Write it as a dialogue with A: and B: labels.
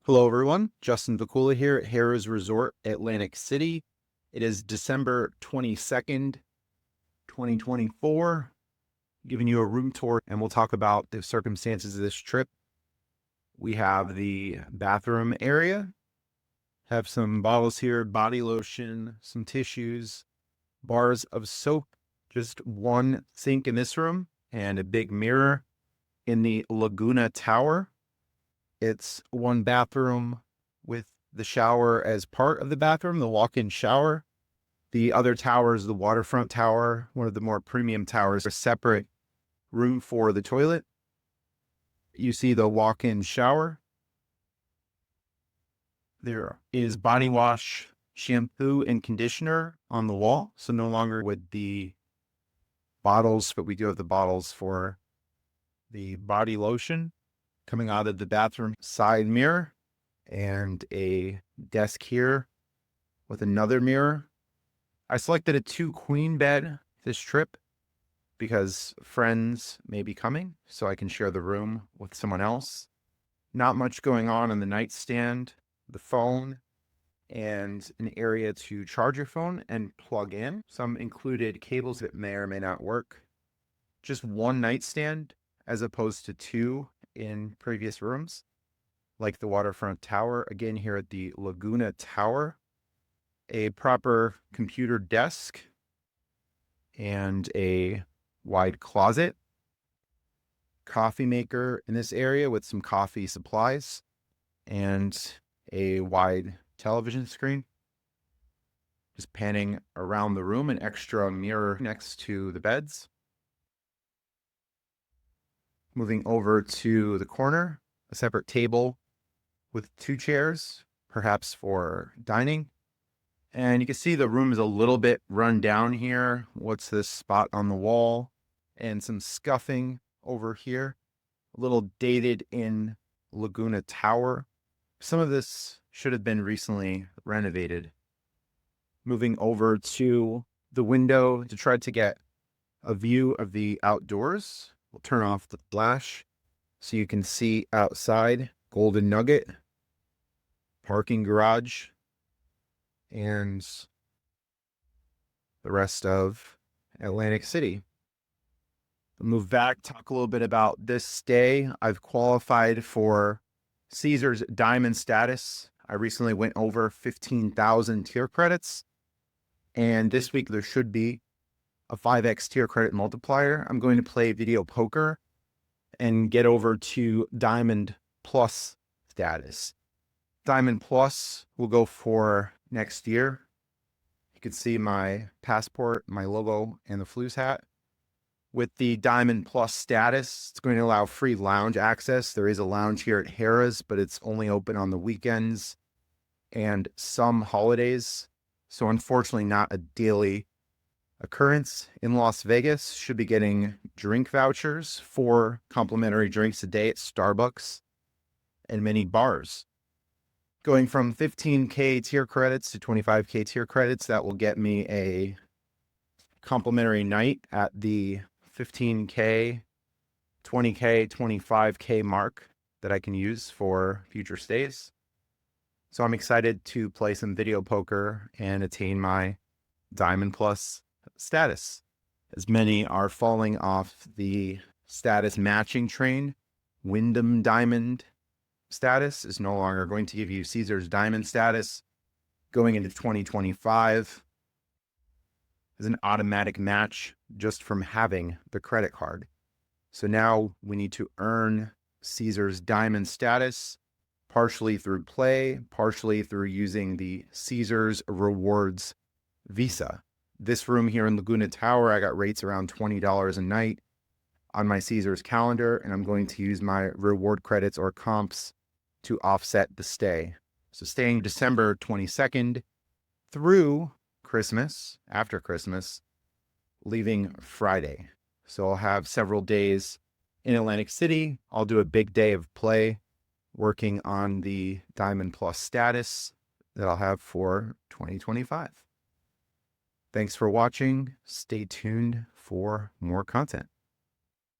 A: Hello, everyone. Justin Vacula here at Harrah's Resort, Atlantic City. It is December 22nd, 2024. Giving you a room tour, and we'll talk about the circumstances of this trip. We have the bathroom area, have some bottles here, body lotion, some tissues, bars of soap, just one sink in this room, and a big mirror in the Laguna Tower. It's one bathroom with the shower as part of the bathroom, the walk-in shower. The other tower is the waterfront tower, one of the more premium towers, a separate room for the toilet. You see the walk-in shower. There is body wash, shampoo, and conditioner on the wall. So no longer with the bottles, but we do have the bottles for the body lotion. Coming out of the bathroom side mirror and a desk here with another mirror. I selected a 2-queen bed this trip because friends may be coming, so I can share the room with someone else. Not much going on the nightstand, the phone, and an area to charge your phone and plug in. Some included cables that may or may not work. Just one nightstand as opposed to two in previous rooms, like the waterfront tower. Again, here at the Laguna Tower, a proper computer desk and a wide closet, coffee maker in this area with some coffee supplies, and a wide television screen. Just panning around the room, an extra mirror next to the beds. Moving over to the corner, a separate table with 2 chairs, perhaps for dining. And you can see the room is a little bit run down here. What's this spot on the wall? And some scuffing over here. A little dated in Laguna Tower. Some of this should have been recently renovated. Moving over to the window to try to get a view of the outdoors. We'll turn off the flash so you can see outside. Golden Nugget, parking garage, and the rest of Atlantic City. We'll move back, talk a little bit about this stay. I've qualified for Caesars Diamond status. I recently went over 15,000 tier credits, and this week there should be a 5x tier credit multiplier. I'm going to play video poker and get over to Diamond Plus status. Diamond Plus will go for next year. You can see my passport, my logo, and the Flues hat. With the Diamond Plus status, it's going to allow free lounge access. There is a lounge here at Harrah's, but it's only open on the weekends and some holidays. So unfortunately not a daily occurrence. In Las Vegas, should be getting drink vouchers for complimentary drinks a day at Starbucks and many bars. Going from 15K tier credits to 25K tier credits, that will get me a complimentary night at the 15K, 20K, 25K mark that I can use for future stays. So I'm excited to play some video poker and attain my Diamond Plus status, as many are falling off the status matching train. Wyndham Diamond status is no longer going to give you Caesars Diamond status. Going into 2025 is an automatic match just from having the credit card. So now we need to earn Caesars Diamond status, partially through play, partially through using the Caesars Rewards Visa. This room here in Laguna Tower, I got rates around $20 a night on my Caesars calendar, and I'm going to use my reward credits or comps to offset the stay. So staying December 22nd through Christmas, after Christmas, leaving Friday. So I'll have several days in Atlantic City. I'll do a big day of play, working on the Diamond Plus status that I'll have for 2025. Thanks for watching. Stay tuned for more content.